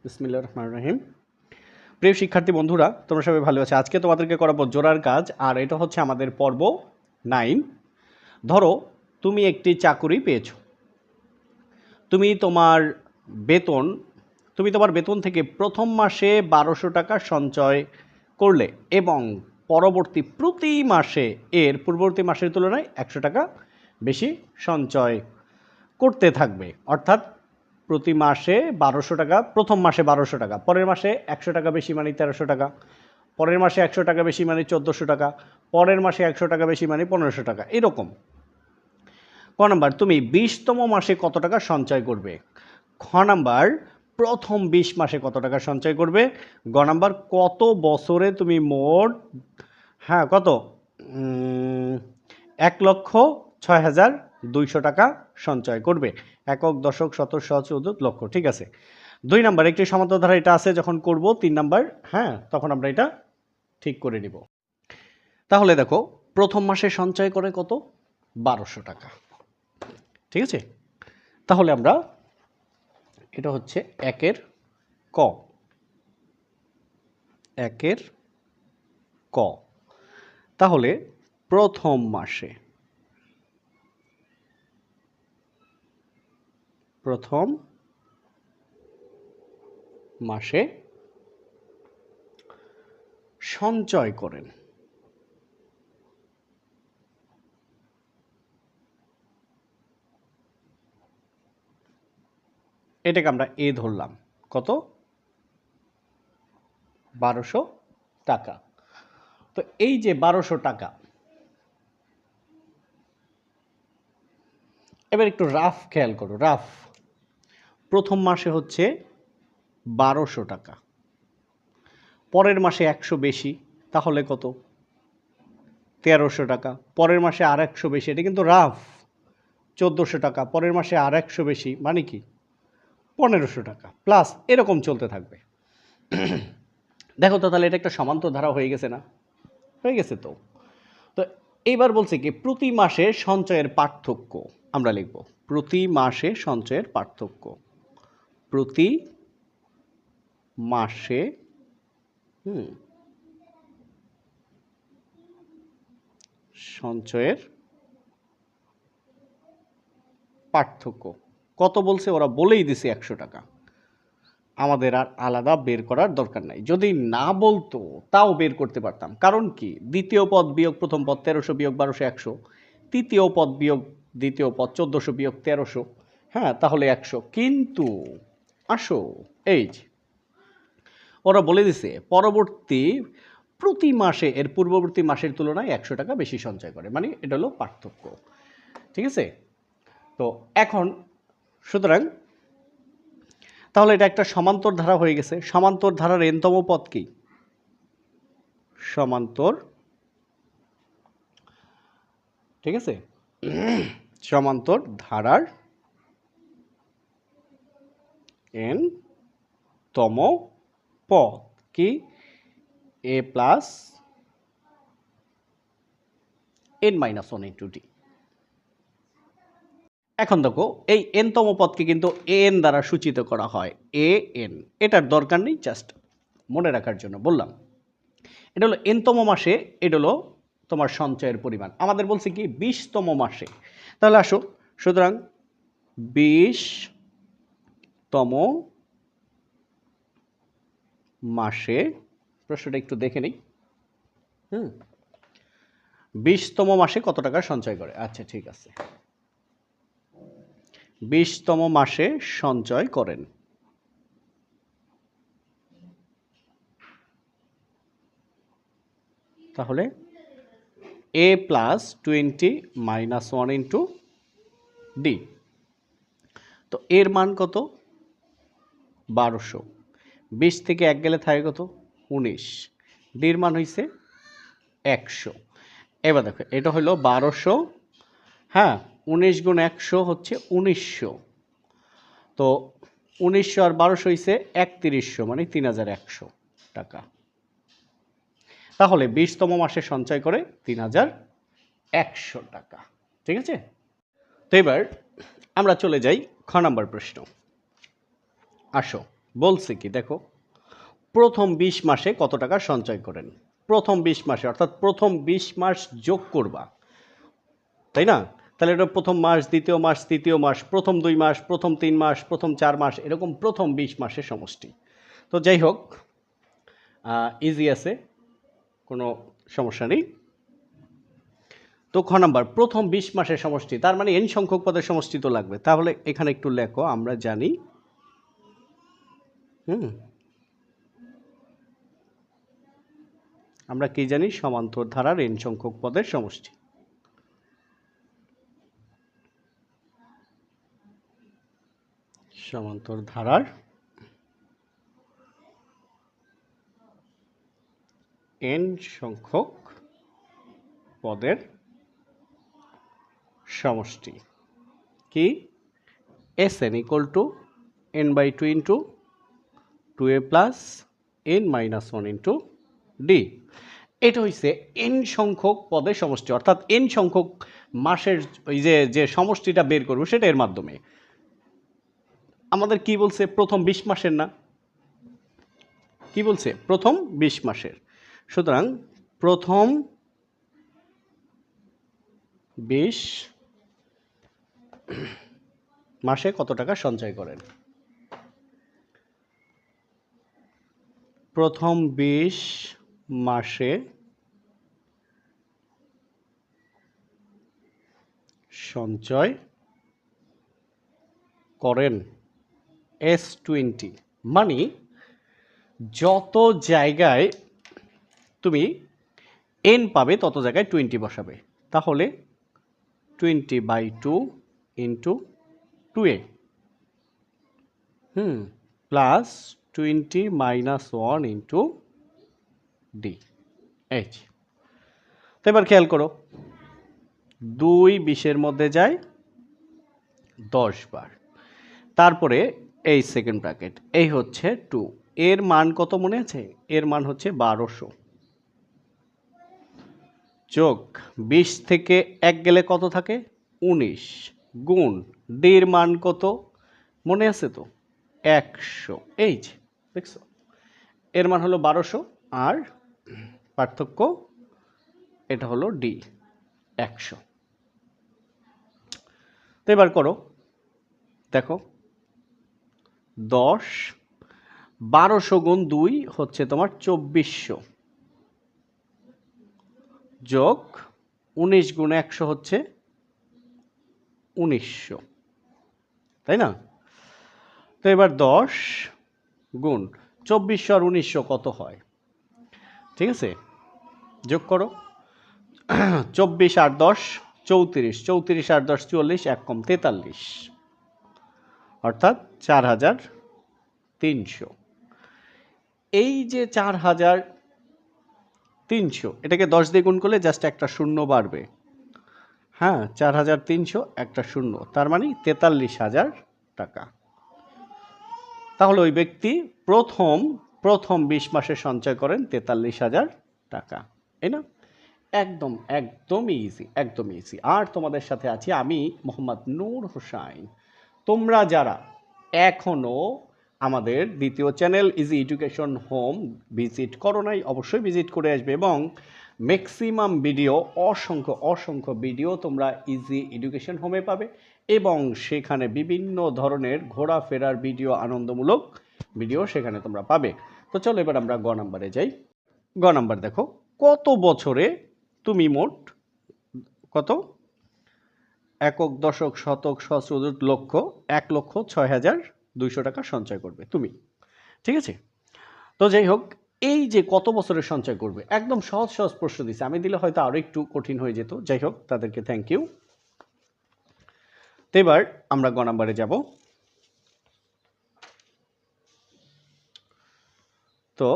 বিসমিল্লাহির রহমানির রহিম। প্রিয় শিক্ষার্থী বন্ধুরা, তোমরা সবাই ভালো আছো? আজকে তোমাদেরকে করাবো জোড়ার কাজ, আর এটা হচ্ছে আমাদের পর্ব 9। ধরো তুমি একটি চাকুরি পেয়েছো। তুমি তোমার বেতন থেকে প্রথম মাসে 1200 টাকা সঞ্চয় করলে এবং প্রতি মাসে এর পূর্ববর্তী মাসের তুলনায় 100 টাকা বেশি সঞ্চয় করতে থাকবে। অর্থাৎ প্রতি মাসে 1200 টাকা, প্রথম মাসে 1200 টাকা, পরের মাসে 100 টাকা বেশি মানে 1300 টাকা, পরের মাসে 100 টাকা বেশি মানে 1400 টাকা, পরের মাসে 100 টাকা বেশি মানে 1500 টাকা, এরকম। ক নাম্বার, তুমি 20তম মাসে কত টাকা সঞ্চয় করবে? খ নাম্বার, প্রথম 20 মাসে কত টাকা সঞ্চয় করবে? গ নাম্বার, কত বছরে তুমি মোট কত 1,06,200 টাকা সঞ্চয় করবে। একক, দশক, শতক, সহস্র, চতুর্থ, লক্ষ। ঠিক আছে। 2 নাম্বার, একটি সমান্তরাল ধারা এটা আছে যখন করব 3 নাম্বার, তখন আমরা এটা ঠিক করে নিব। তাহলে দেখো, প্রথম মাসে সঞ্চয় করে কত? 1200 টাকা। ঠিক আছে। তাহলে আমরা এটা হচ্ছে একের ক, তাহলে প্রথম মাসে সঞ্চয় করেন এটাকে আমরা এ ধরলাম। কত? 1200 টাকা। তো এই যে 1200 টাকা, এবার একটু রাফ খেয়াল করো। রাফ, প্রথম মাসে হচ্ছে 1200 টাকা, পরের মাসে 100 বেশি, তাহলে কত? 1300 টাকা, পরের মাসে আর 100 বেশি, এটা কিন্তু রাফ। 1400 টাকা, পরের মাসে আর 100 বেশি, মানে কি 1500 টাকা প্লাস, এরকম চলতে থাকবে। দেখো তো, তাহলে এটা একটা সমান্তর ধারা হয়ে গেছে না? হয়ে গেছে তো। তো এইবার বলছে কি, প্রতি মাসে সঞ্চয়ের পার্থক্য আমরা লিখব। প্রতি মাসে সঞ্চয়ের পার্থক্য, প্রতি মাসে সঞ্চয়ের পার্থক্য কত বলছে? ওরা বলেই দিছে 100 টাকা। আমাদের আর আলাদা বের করার দরকার নাই। যদি না বলতো তাও বের করতে পারতাম। কারণ কি, দ্বিতীয় পদ বিয়োগ প্রথম পদ, 1300 বিয়োগ 1200 100, তৃতীয় পদ বিয়োগ দ্বিতীয় পদ, 1400 বিয়োগ 1300, তাহলে 100। কিন্তু আসো, এই যে ওরা বলে দিছে প্রতি মাসে এর পূর্ববর্তী মাসের তুলনায় 100 টাকা বেশি সঞ্চয় করে, মানে এটা হলো পার্থক্য। ঠিক আছে। তো এখন সুতরাং তাহলে এটা একটা সমান্তর ধারা হয়ে গেছে। সমান্তর ধারার এনতম পদ কি? সমান্তর, ঠিক আছে, সমান্তর ধারার এন তম পদ কি? A plus n minus one into d. এখন দেখো, এই এনতম পদকে কিন্তু এন দ্বারা সূচিত করা হয়, এ এন। এটার দরকার নেই, জাস্ট মনে রাখার জন্য বললাম। এটা হলো এনতম মাসে, এটা হলো তোমার সঞ্চয়ের পরিমাণ। আমাদের বলছে কি 20তম মাসে। তাহলে আসো, সুতরাং 20তম মাসে, প্রশ্নটা একটু দেখে নিই। 20তম মাসে কত টাকা সঞ্চয় করে? আচ্ছা, ঠিক আছে, 20তম মাসে সঞ্চয় করেন। তাহলে এ প্লাস 20 মাইনাস 1 ইন্টু ডি। তো এর মান কত? 1200। 20 থেকে 1 গেলে থাকে কত? 19। ডির মান হয়েছে 100। এবার দেখো, এটা হলো 1200, 19 গুণ 100 হচ্ছে 1900। তো 1900 আর 1200 হয়েছে 3100, মানে 3100 টাকা। তাহলে 20তম মাসে সঞ্চয় করে 3100 টাকা। ঠিক আছে। তো এবার আমরা চলে যাই খ নাম্বার প্রশ্ন। আসো, বলছে কি দেখো, প্রথম 20 মাসে কত টাকা সঞ্চয় করেন। প্রথম 20 মাসে অর্থাৎ প্রথম 20 মাস যোগ করবা, তাই না? তাহলে এটা প্রথম মাস, দ্বিতীয় মাস, তৃতীয় মাস, প্রথম 2 মাস, প্রথম 3 মাস, প্রথম 4 মাস, এরকম প্রথম 20 মাসের সমষ্টি। তো যাই হোক, ইজি আছে, কোনো সমস্যা নেই। তো খ নাম্বার, প্রথম 20 মাসের সমষ্টি, তার মানে n সংখ্যক পদের সমষ্টি তো লাগবে। তাহলে এখানে একটু লেখো, আমরা জানি আমরা কি জানি, সমান্তর ধারার n সংখ্যক পদের সমষ্টি। সমান্তর ধারার n সংখ্যক পদের সমষ্টি কি, Sn equal to n by 2 into 2a plus n minus 1 into d। এটা হইছে n সংখ্যক পদের সমষ্টি, অর্থাৎ n সংখ্যক মাসের ওই যে সমষ্টিটা বের করব সেটা এর মাধ্যমে। আমাদের কি বলছে, প্রথম 20 মাসের না, কি বলছে, প্রথম 20 মাসের। সুতরাং প্রথম 20 মাসে কত টাকা সঞ্চয় করেন। প্রথম 20 মাসে সঞ্চয় করেন S20, মানে যত জায়গায় তুমি n পাবে তত জায়গায় 20 বসাবে। তাহলে 20/2 into 2a plus 20 minus 1 into d h। তো এবার খেয়াল করো, 2 20-এর মধ্যে যায় 10 বার, তারপরে এই সেকেন্ড ব্র্যাকেট, এই হচ্ছে 2, এর মান কত মনে আছে, এর মান হচ্ছে 1200, যোগ 20 থেকে 1 গেলে কত থাকে 19, গুণ d এর মান কত মনে আছে তো 100, এই যে দেখছো, এর মান হলো 1200 আর পার্থক্য এটা হলো d 100। তো এবার করো, দেখো 10, 1200 গুণ 2 হচ্ছে তোমার 2400, যোগ 19 গুণ 100 হচ্ছে 1900, তাই না? তো এবার 10 গুণ 2400 আর 1900 কত হয়, ঠিক আছে, যোগ করো। 24 আর 10 34, 34 আর 10 44, 1 কম 43, অর্থাৎ 4300। এই যে 4300, এটাকে 10 দিয়ে গুণ করলে জাস্ট একটা শূন্য বাড়বে, হ্যাঁ 4300 একটা শূন্য, তার মানে 43,000 টাকা। তাহলে ওই ব্যক্তি প্রথম 20 মাসে সঞ্চয় করেন 43,000 টাকা, তাই না? একদম ইজি, একদম ইজি। আর তোমাদের সাথে আছি আমি মোহাম্মদ নূর হোসাইন। তোমরা যারা এখনো আমাদের দ্বিতীয় channel easy education home visit করো নাই, অবশ্যই ভিজিট করে আসবে, এবং ম্যাক্সিমাম ভিডিও, অসংখ্য ভিডিও তোমরা ইজি এডুকেশন হোমে পাবে, এবং সেখানে বিভিন্ন ধরনের ঘোরাফেরার ভিডিও, আনন্দমূলক ভিডিও সেখানে তোমরা পাবে। তো চলো এবার আমরা গ নাম্বারে যাই। গ নাম্বার দেখো, কত বছরে তুমি মোট কত একক, দশক, শতক, সহস্র, লক্ষ, 1,06,200 টাকা সঞ্চয় করবে তুমি, ঠিক আছে? তো যাই হোক, এই যে কত বছরের সঞ্চয় করবে, একদম সহজ সহজ প্রশ্ন দিছে, আমি দিলে হয়তো আরো একটু কঠিন হয়ে যেত। যাই হোক, তাদেরকে থ্যাংক ইউ। তো এবার আমরা গ নাম্বারে যাব। তো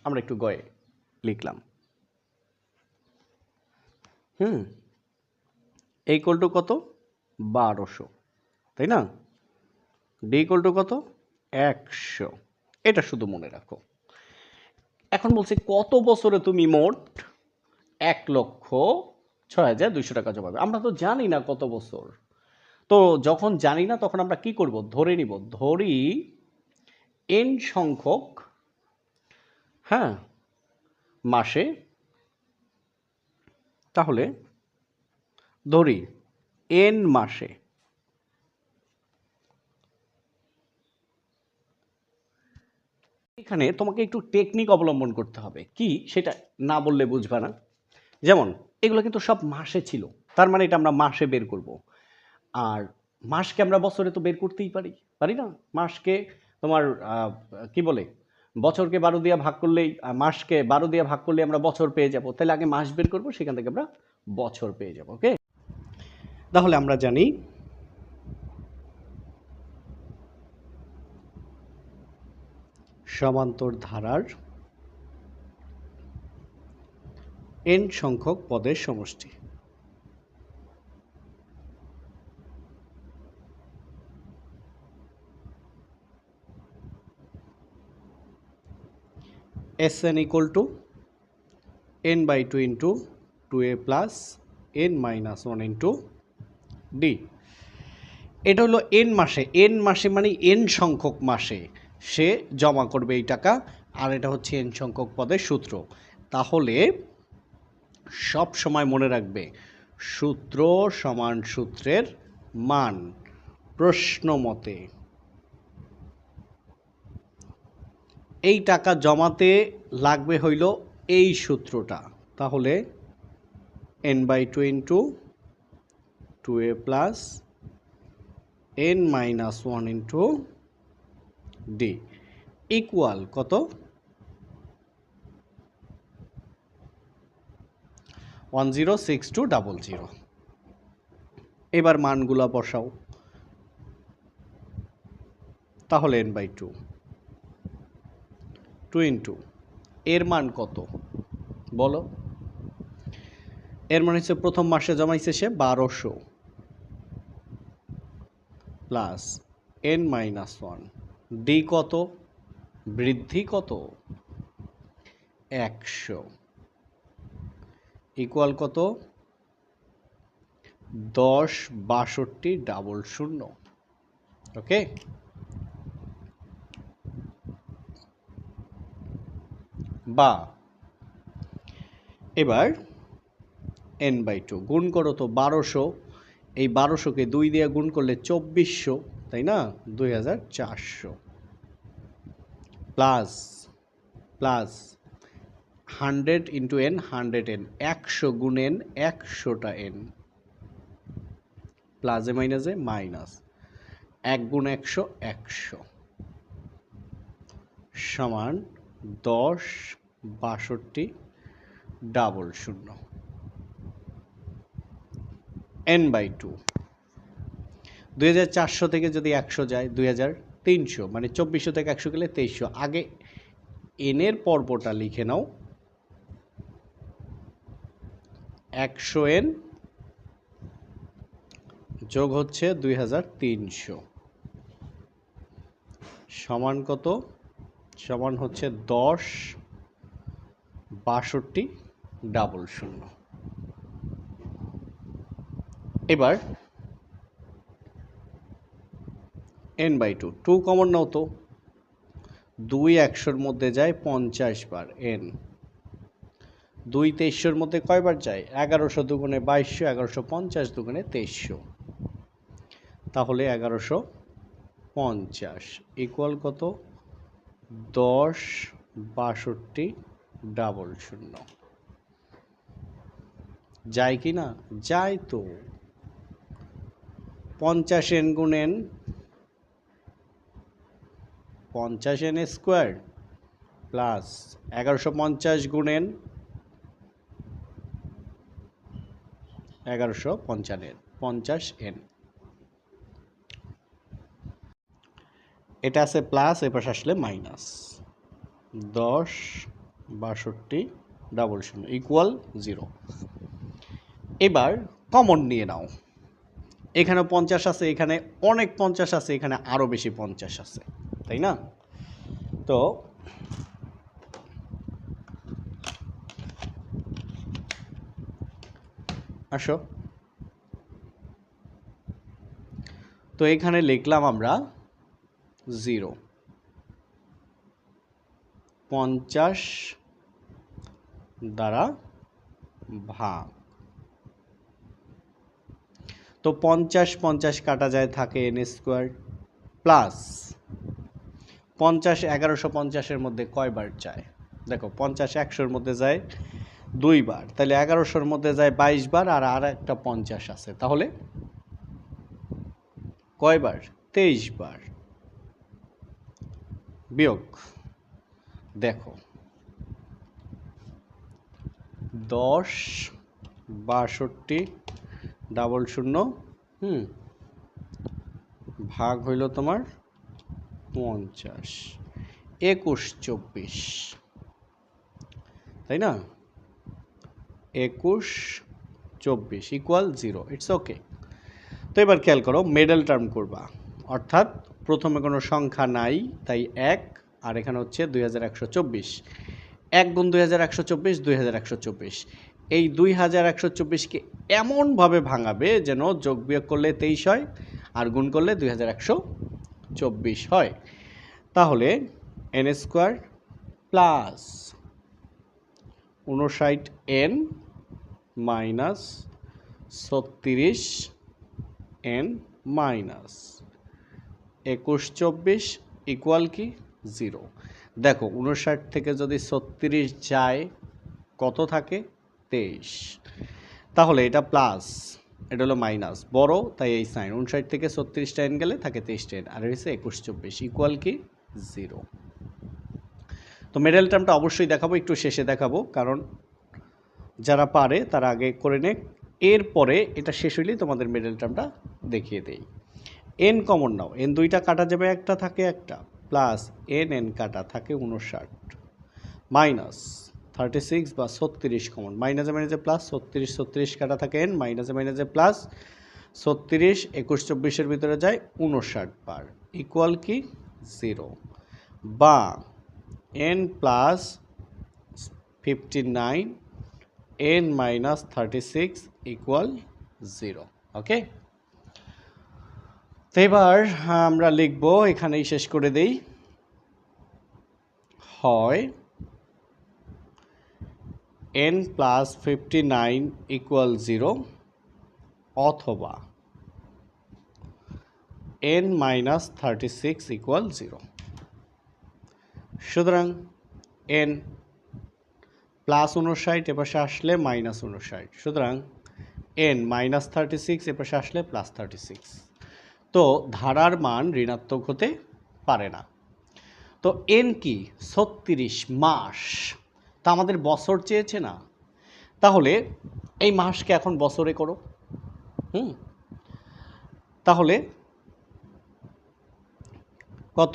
আমরা একটু গয়ে লিখলাম, এই ইকুয়াল টু কত 1200, তাই না? ডি ইকুয়াল টু কত 100, এটা শুধু মনে রাখো। এখন বলছি কত বছরে তুমি মোট 1,06,200 টাকা জমাবে। আমরা তো জানি না কত বছর, তো যখন জানি না তখন আমরা কি করব, ধরে নিব, ধরি n সংখ্যক হ্যাঁ মাসে, তাহলে ধরি n মাসে, এখানে তোমাকে একটু টেকনিক অবলম্বন করতে হবে, কি সেটা না বললে বুঝবা না। যেমন এগুলো কিন্তু সব মাসে ছিল, তার মানে এটা আমরা মাসে বের করব। আর মাসকে আমরা বছরে তো বের করতেই পারি, পারি না? মাসকে তোমার কি বলে, বছরকে 12 দিয়ে ভাগ করলেই, মাসকে 12 দিয়ে ভাগ করলে আমরা বছর পেয়ে যাব। তাহলে আগে মাস বের করব, সেখান থেকে আমরা বছর পেয়ে যাব। ওকে, তাহলে আমরা জানি সমান্তর ধারার n সংখ্যক পদের সমষ্টি। Sn equal to n by 2 into 2a plus n minus 1 into d। এটা হলো n মাসে, n মাসে মানে n সংখ্যক মাসে সে জমা করবে এই টাকা, আর এটা হচ্ছে n সংখ্যক পদের সূত্র। তাহলে সব সময় মনে রাখবে, সূত্র সমান সূত্রের মান। প্রশ্ন মতে এই টাকা জমাতে লাগবে হইল এই সূত্রটা, তাহলে n by 2 into 2a plus n minus 1 into d equal কত, 106200। এবার মানগুলা বসাও, তাহলে n by 2 into এর মান কত বলো? এর মান হচ্ছে প্রথম মাসে জমাইছে সে 1200 প্লাস n মাইনাস 1, ডি কত, বৃদ্ধি কত, 100 ইকুয়াল কত, 106200। ওকে, বা এবার n by 2 গুণ করো তো 1200, এই 1200কে 2 দিয়ে গুণ করলে 2400, তাই না, 2400 plus plus 100 into n, 100n, 100 গুণ n, 100টা n, প্লাসে মাইনাসে মাইনাস, 1 গুণ 100, 100 সমান 106200। n by 2 2400 থেকে যদি 100 যায় 2300, মানে 2400 থেকে 100 গেলে 2300। আগে n এর পর্বটা লিখে নাও, 100n যোগ হচ্ছে 2300 সমান কত, সমান হচ্ছে 106200। এবার n by 2, 2 কমন নাও তো, 2 100-র মধ্যে যায় 50 বার, n 2 2300-র মধ্যে কয়বার যায়, 1100 দুগুণে 2200, 1150 দুগুণে 2300, তাহলে 1150 ইকুয়াল কত, 106200। যায় কি না, যায় তো। 50n গুণ n, 50n স্কোয়ার প্লাস 1150 গুণ n, 1150n। এটা আছে প্লাস, এপাশে আসলে মাইনাস, 106200 ইকুয়াল 0। এবার কমন নিয়ে নাও, এখানে 50 আছে, এখানে অনেক 50 আছে, এখানে আরো বেশি 50 আছে, তাই না? তো আসো, তো এখানে লিখলাম আমরা 0, 50 দ্বারা ভাগ। তো 50 50 কাটা যায়, থাকে n স্কোয়ার, প্লাস 50 1150-এর মধ্যে কয়বার যায়? দেখো 50 100-এর মধ্যে যায় 2 বার, তাহলে 1100-এর মধ্যে যায় 22 বার, আর একটা 50 আছে, তাহলে কয়বার? 23 বার। বিয়োগ, দেখো 10 62 00 ভাগ হইল তোমার 50, 21 24, তাই না? 21 24 ইকুয়াল 0। It's okay. তো এবার খেয়াল করো, মিডল টার্ম করবা, অর্থাৎ প্রথমে কোনো সংখ্যা নাই, তাই 1, আর এখানে হচ্ছে 2124। 1 গুণ 2124 2124। এই 2124-কে এমনভাবে ভাঙাবে যেন যোগ বিয়োগ করলে 23 হয়, আর গুণ করলে 2124 হয়। তাহলে n square plus 59n minus 36n minus 2124 equal কি 0। দেখো 59 থেকে যদি 36 যায় কত থাকে? 23। তাহলে এটা প্লাস, এটা হলো মাইনাস, বড় তাই এই সাইন। 59 থেকে 36 টাইন গেলে থাকে 23 টাইন, আর হচ্ছে 2124 ইকুয়াল কি 0। তো মিডল টার্মটা অবশ্যই দেখাবো, একটু শেষে দেখাবো, কারণ যারা পারে তারা আগে করে নেক, এরপরে এটা শেষ হইলেই তোমাদের মিডল টার্মটা দেখিয়ে দেই। এন কমন নাও, এন দুইটা কাটা যাবে, একটা থাকে একটা, প্লাস এন কাটা থাকে 59 মাইনাস 36 বা 36 কমন, মাইনাসে মাইনাসে প্লাস 36 কাটা থাকে এন, মাইনাসে মাইনাসে প্লাস 36 2124-এর ভিতরে যায় 59 বার, ইকুয়াল কি 0, বা N plus 59 n minus 36 equal 0। ওকে, তো এবার আমরা লিখব, এখানেই শেষ করে দেই, হয় n প্লাস 59 ইকুয়াল 0, অথবা n মাইনাস 36 ইকুয়াল 0। সুতরাং n প্লাস 59 এপাশে আসলে মাইনাস 59, সুতরাং n মাইনাস 36 এপাশে আসলে প্লাস 36। তো ধারার মান ঋণাত্মক হতে পারে না। তো n কি 36 মাস, তা আমাদের বছর চেয়েছে না, তাহলে এই মাসকে এখন বছরে করো। তাহলে কত?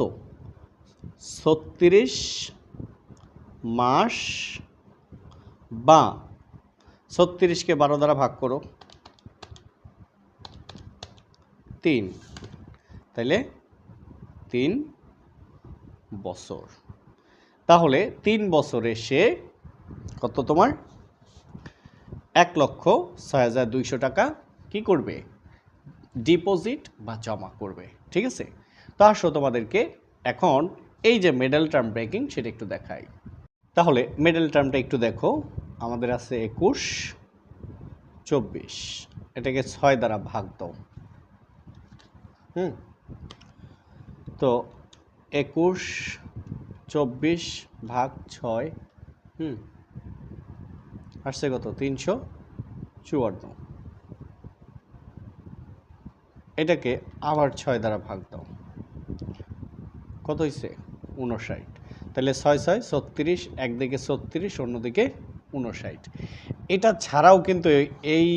36 মাস, বা 36-কে 12 দ্বারা ভাগ করো 3, তাইলে 3 বছর। তাহলে 3 বছরে সে কত তোমার 1,06,200 টাকা কি করবে? ডিপোজিট বা জমা করবে। ঠিক আছে, তো আসো তোমাদেরকে এখন এই যে মিডল টার্ম ব্রেকিং সেটা একটু দেখাই। তাহলে মিডল টার্মটা একটু দেখো, আমাদের আছে 21 24, এটাকে 6 দ্বারা ভাগ দাও। তো 21 24 ভাগ 6, আসছে কত? 354। এটাকে আবার 6 দ্বারা ভাগ দাও, কত হয়েছে? 59। তাহলে 6 6 36, একদিকে 36 অন্যদিকে 59। এটা ছাড়াও কিন্তু এই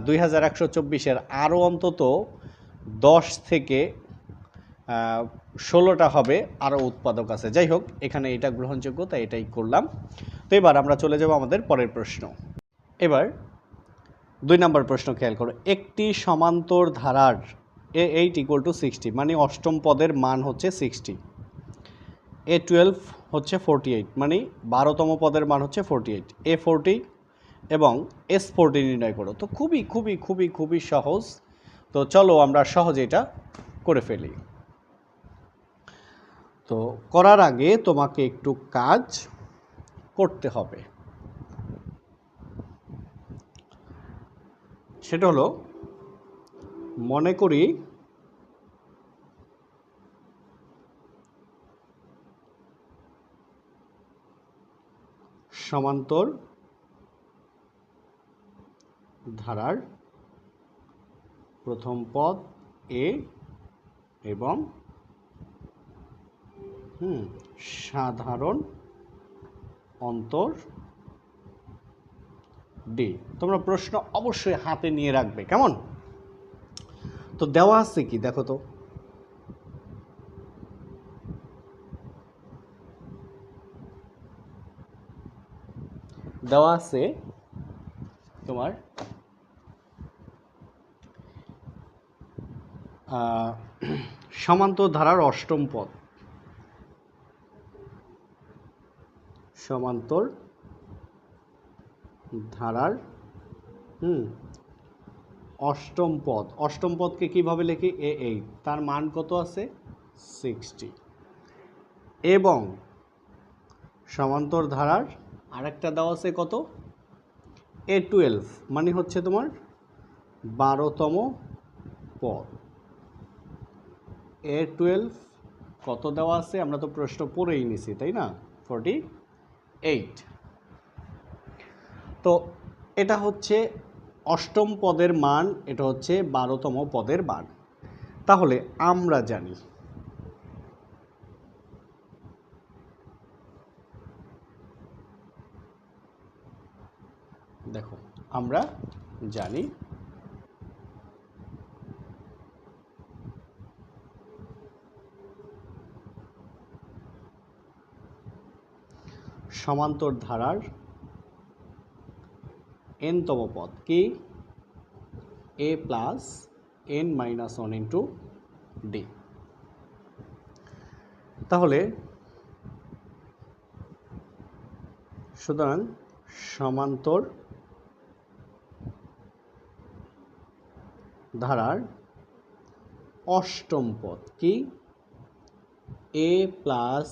2124-এর আরও অন্তত 10 থেকে 16টা হবে আরও উৎপাদক আছে। যাই হোক, এখানে এটা গ্রহণযোগ্য তাই এটাই করলাম। তো এবার আমরা চলে যাব আমাদের পরের প্রশ্ন। এবার 2 নম্বর প্রশ্ন খেয়াল করো, একটি সমান্তর ধারার A8 = 60, মানে অষ্টম পদের মান হচ্ছে 60, A12 হচ্ছে 48, মানে 12তম পদের মান হচ্ছে 48, A40 এবং S40 নির্ণয় করো। তো খুবই খুবই খুবই খুবই সহজ। তো চলো আমরা সহজে এটা করে ফেলি। তো করার আগে তোমাকে একটু কাজ করতে হবে, সেটা হলো মনে করি সমান্তর ধারার প্রথম পদ এ এবং সাধারণ অন্তর ডি। তোমরা প্রশ্ন অবশ্যই হাতে নিয়ে রাখবে, কেমন? তো দেওয়া আছে কি দেখো তো, দেওয়া আছে তোমার সমান্তর ধারার অষ্টম পদ, সমান্তর ধারার অষ্টম পদ। অষ্টম পদকে কিভাবে লিখি? A8, তার মান কত আছে? 60। এবং সমান্তর ধারার আরেকটা দেওয়া আছে কত? A12, মানে হচ্ছে তোমার 12তম পদ। A12 কত দেওয়া আছে? আমরা তো প্রশ্ন পড়েই নিছি, তাই না? 48। তো এটা হচ্ছে অষ্টম পদের মান, এটা হচ্ছে 12তম পদের মান। তাহলে আমরা জানি দেখো, আমরা জানি সমান্তর ধারার n-তম পদ কি? a plus n minus 1 into d. তাহলে সুতরাং সমান্তর ধারার অষ্টম পদ কি? a plus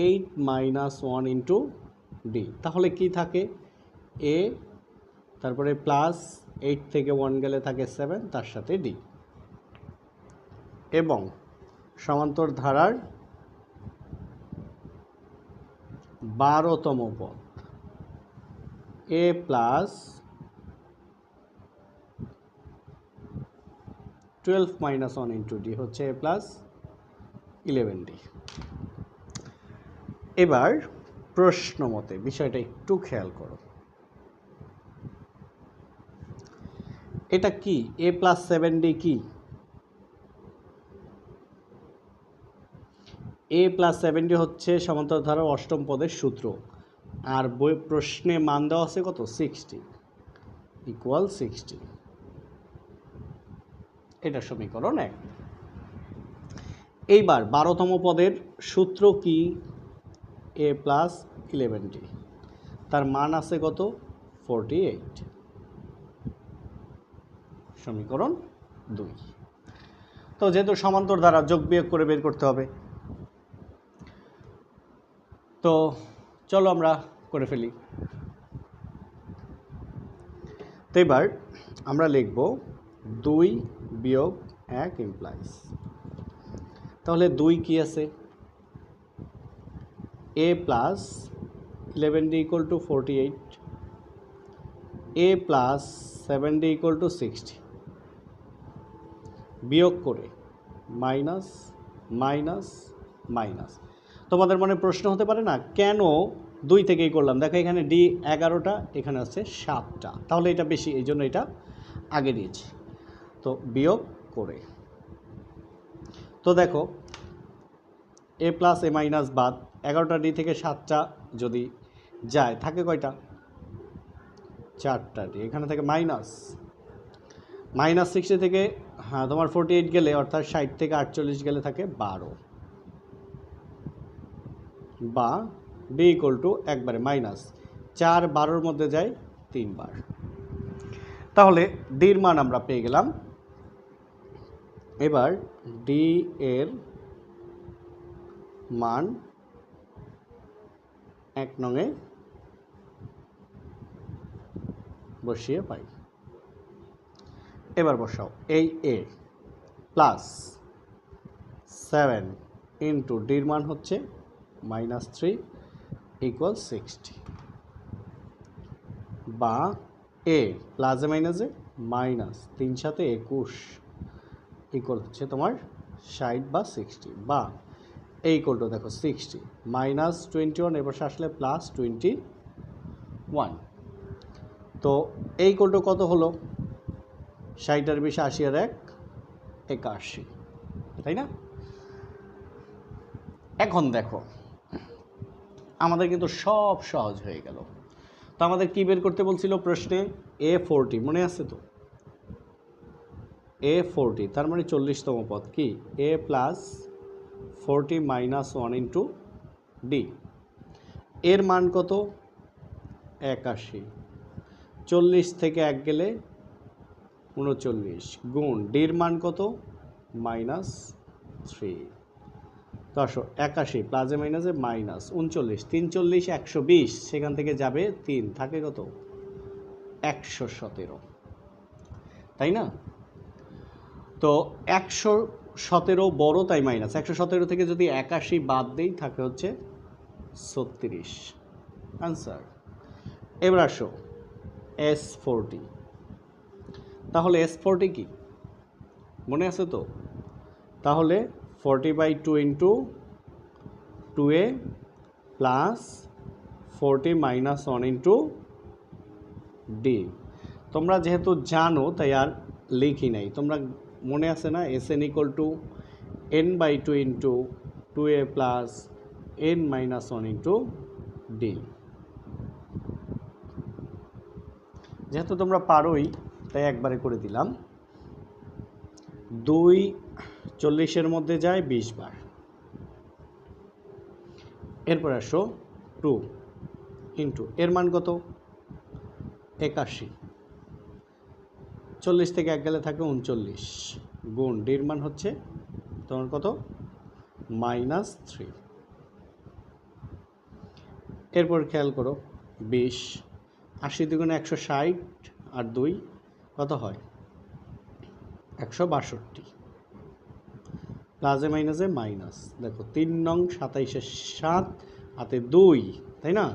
8 minus 1 into d. তাহলে কি থাকে? a, তারপরে প্লাস 8 থেকে 1 গেলে থাকে 7, তার সাথে ডি। এবং সমান্তর ধারার 12তম পদ a plus 12 minus 1 into D হচ্ছে a প্লাস 11d। এবার প্রশ্ন মতে বিষয়টা একটু খেয়াল করো, এটা কি? a প্লাস 7d কি? a প্লাস 7d হচ্ছে সমান্তর ধারার অষ্টম পদের সূত্র। আর প্রশ্নে মান দেওয়া আছে কত? 60 ইকুয়াল 60। এটা সমীকরণ 1। এইবার 12তম পদের সূত্র কি? a প্লাস 11d, তার মান আছে কত? 48। সমীকরণ 2। তো যেহেতু সমান্তর দ্বারা যোগ বিয়োগ করে বের করতে হবে, তো চলো আমরা করে ফেলি। তো এবার আমরা লিখব 2 বিয়োগ 1 ইমপ্লাইজ। তাহলে 2 কি আছে? a plus 11d equal to 48, a plus 7d equal to 60, বিয়োগ করে মাইনাস মাইনাস মাইনাস। তোমাদের মনে প্রশ্ন হতে পারে না, কেন 2 থেকেই করলাম? দেখো এখানে ডি 11টা, এখানে আছে 7টা, তাহলে এটা বেশি, এই জন্য এটা আগে দিয়েছি। তো বিয়োগ করে, তো দেখো এ প্লাস এ মাইনাস বাদ 11টা ডি থেকে 7টা যদি যায়, থাকে কয়টা? 4টা ডি। এখানে থেকে মাইনাস মাইনাস 60 থেকে তোমার 48 গেলে, অর্থাৎ 60 থেকে 48 গেলে থাকে 12, বা ডি ইকুয়াল টু একবারে মাইনাস 4, 12-র মধ্যে যায় 3 বার। তাহলে ডির মান আমরা পেয়ে গেলাম এবার ডি এর মান 1 নংয়ে বসিয়ে পাই। এবার বসাও এই এ প্লাস 7 ইন্টু ডির মান হচ্ছে -3 ইকুয়াল 60, বা এ প্লাসে মাইনাসে মাইনাস 3 সাথে 21 ইকুয়াল হচ্ছে তোমার 60 বা 60, বা এই ইকুয়াল টু দেখো 60 -21 এবার আসলে +21। তো এই ইকুয়াল টু কত হলো? 60 আর 20 80 আর 1 81, তাই না? এখন দেখো আমাদের কিন্তু সব সহজ হয়ে গেল। তো আমাদের কি বের করতে বলছিল প্রশ্নে? A40, মনে আছে তো? A40 তার মানে 40তম পদ কি? A plus 40 minus 1 into D. এর মান কত? 81। 40 থেকে 1 গেলে 39 গুণ ডির মান কত? -3। তো আসো 81 প্লাসে মাইনাসে মাইনাস 39, 3 40 120, সেখান থেকে যাবে 3, থাকে কত? 117, তাই না? তো 117 বড়, তাই মাইনাস। 117 থেকে যদি 81 বাদ দেই থাকে হচ্ছে 36, আনসার। এবার আসো S40, তাহলে S40 কি মনে আছে তো? তাহলে 40/2 into 2a plus 40 minus 1 into D. তোমরা যেহেতু জানো তাই আর লিখি নাই। তোমরা মনে আছে না Sn equal to n/2 into 2a plus n minus 1 into D. যেহেতু তোমরা পারোই তাই একবারে করে দিলাম। 2 40-এর মধ্যে যায় 20 বার। এরপর আসো 2 ইন্টু এর মান কত? 81, 40 থেকে 1 গেলে থাকে 39 গুণ ডির মান হচ্ছে তোমার কত? -3। এরপর খেয়াল করো 20, 80 দুগুণে 160 আর 2 কত হয়? 162, প্লাসে মাইনাসে মাইনাস। দেখো 3 নং 27-এর 7 হাতে 2, তাই না?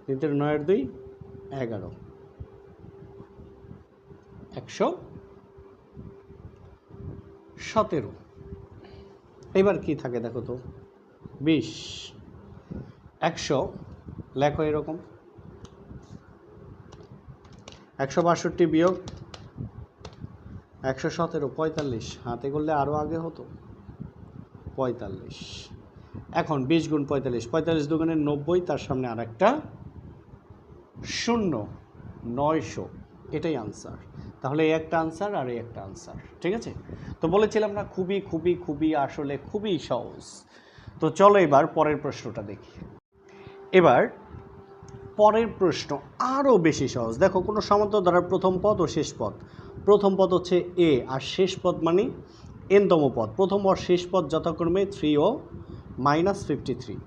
3 × 9 আর 2 11, 117। এবার কি থাকে দেখো তো? 20, 100 লেখো এরকম 162 বিয়োগ 117 45, হাতে করলে আরও আগে হতো 45। এখন 20 গুণ 45, 45 দুগুণে 90, তার সামনে আর একটা 0, 900, এটাই আনসার। তাহলে এই একটা আনসার আর এই একটা আনসার, ঠিক আছে? তো বলেছিলাম না খুবই খুবই খুবই আসলে খুবই সহজ। তো চলো এবার পরের প্রশ্নটা দেখি। এবার পরের প্রশ্ন আরও বেশি সহজ। দেখো কোনো সমান্তর ধারার প্রথম পদ ও শেষ পদ। প্রথম পদ হচ্ছে এ আর শেষ পদ মানে এনতম পদ। প্রথম ও শেষ পদ যথাক্রমে 3 ও -53।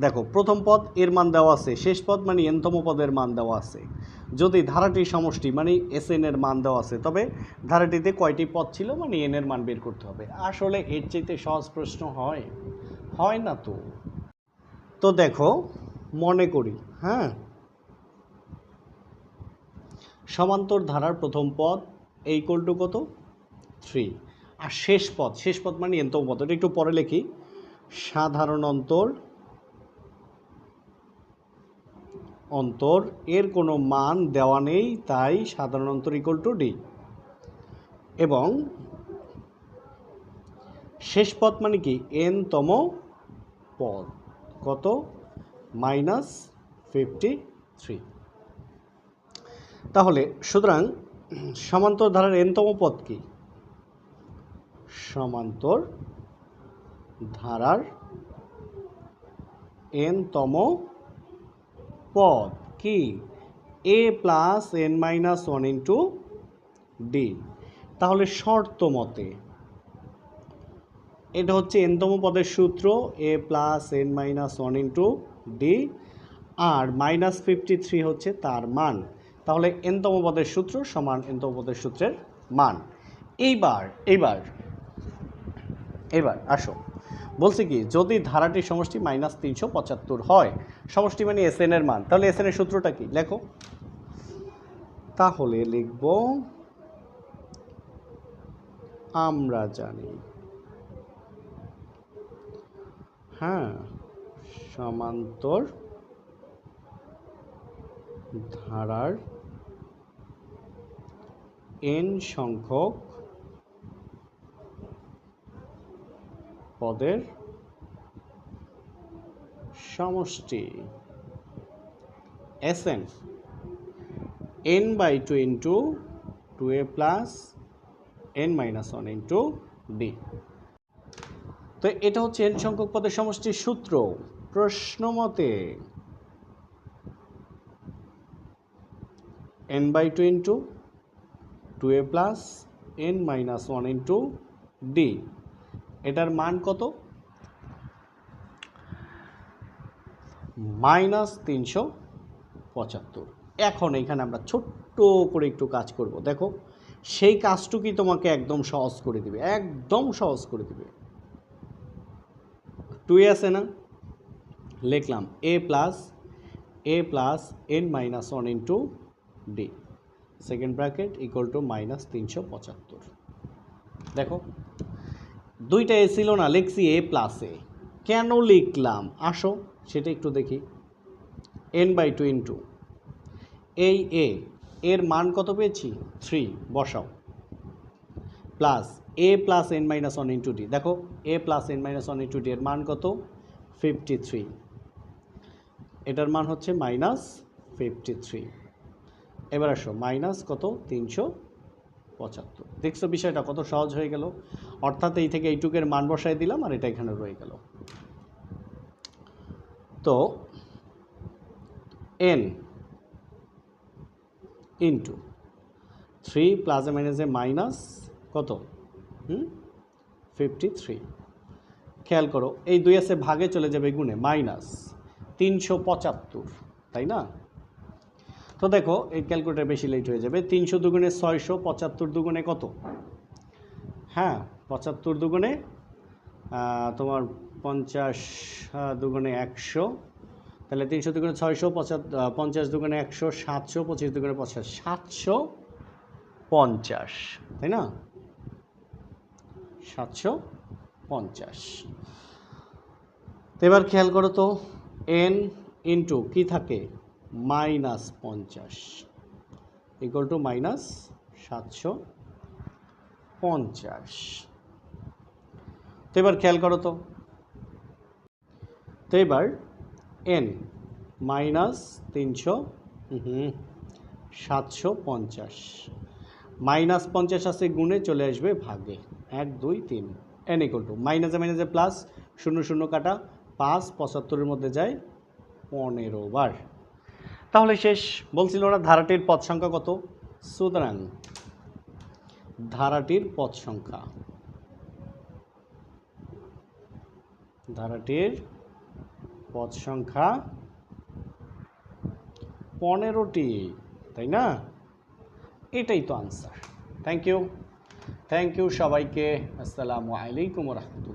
দেখো প্রথম পদ এর মান দেওয়া আছে, শেষ পদ মানে এনতম পদের মান দেওয়া আছে। যদি ধারাটির সমষ্টি মানে Sn এর মান দেওয়া আছে, তবে ধারাটিতে কয়টি পদ ছিল মানে n এর মান বের করতে হবে। আসলে এর চাইতে সহজ প্রশ্ন হয় না তো। তো দেখো মনে করি, হ্যাঁ, সমান্তর ধারার প্রথম পদ ইকুয়াল টু কত? 3, আর শেষ পদ মানে এনতম পদ। এটা একটু পরে লিখি। সাধারণ অন্তর এর কোনো মান দেওয়া নেই, তাই সাধারণ অন্তর ইকুয়াল টু ডি। এবং শেষ পদ মানে কি? এনতম পদ। কত? -53। তাহলে সুতরাং সমান্তর ধারার এনতম পদ কি? সমান্তর ধারার এনতম পদ কি? a plus n-1 into d. তাহলে শর্ত মতে এটা হচ্ছে এনতম পদের সূত্র a plus n minus one into d, আর -53 হচ্ছে তার মান। তাহলে এনতম পদের সূত্র সমান এনতম পদের সূত্রের মান। এইবার আসো, বলছি কি, যদি ধারাটির সমষ্টি -375 হয়, সমষ্টি মানে এস এন এর মান, তাহলে এস এন এর সূত্রটা কি লেখো। তাহলে লিখব আমরা জানি, হ্যাঁ, সমান্তর ধারার n সংখ্যক পদের সমষ্টি Sn n/2 into 2a plus n minus 1 into d। তো এটা হচ্ছে n সংখ্যক পদের সমষ্টির সূত্র। প্রশ্ন মতে n/2 into 2a plus n minus 1 into d, এটার মান কত? -375। এখন এখানে আমরা ছোট্ট করে একটু কাজ করব, দেখো সেই কাজটুকুই তোমাকে একদম সহজ করে দিবে, একদম সহজ করে দিবে। 2 আছে না, লিখলাম a plus n minus 1 into D, second bracket equal to -375। দেখো দুইটা এ ছিল না, লিখছি a প্লাস এ। কেন লিখলাম আসো সেটা একটু দেখি। n/2 ইন্টু এই এ এর মান কত পেয়েছি? 3, বসাও, plus a plus n minus 1 into D. দেখো a plus n minus 1 into D এর মান কত? 53। এটার মান হচ্ছে -53। এবার আসো মাইনাস কত? 375। দেখছো বিষয়টা কত সহজ হয়ে গেল। অর্থাৎ এই থেকে এইটুকের মান বসাই দিলাম আর এটা এখানে রয়ে গেল। তো n ইন্টু 3 প্লাস এ মাইনাস এ মাইনাস কত? 53। খেয়াল করো এই 2 আছে ভাগে চলে যাবে গুণে, -375, তাই না? তো দেখো এই ক্যালকুলেটার বেশি লেট হয়ে যাবে। 300 দুগুণে 600, 75 দুগুণে কত? হ্যাঁ 75 দুগুণে তোমার 50 দুগুণে 100, তাহলে 300 দুগুণে 600, 50 দুগুণে 100, 700, 25 দুগুণে 50, 750, তাই না? 750। তো এবার খেয়াল করো তো n ইন্টু কী থাকে? -50 ইকুয়াল টু -750। তো এবার খেয়াল করো তো এবার n -750 -50 আছে গুণে চলে আসবে ভাগে, 1 2 3, n ইকুয়াল টু মাইনাসে মাইনাসে প্লাস, 0 0 কাটা, 5 75-এর মধ্যে যায় 15 বার। তাহলে শেষ। বলছিল না ধারাটির পদ সংখ্যা কত? সুতরাং ধারাটির পদ সংখ্যা 15টি, তাই না? এটাই তো আনসার। থ্যাংক ইউ সবাইকে। আসসালামু আলাইকুম ওয়া রাহমাতুল্লাহ।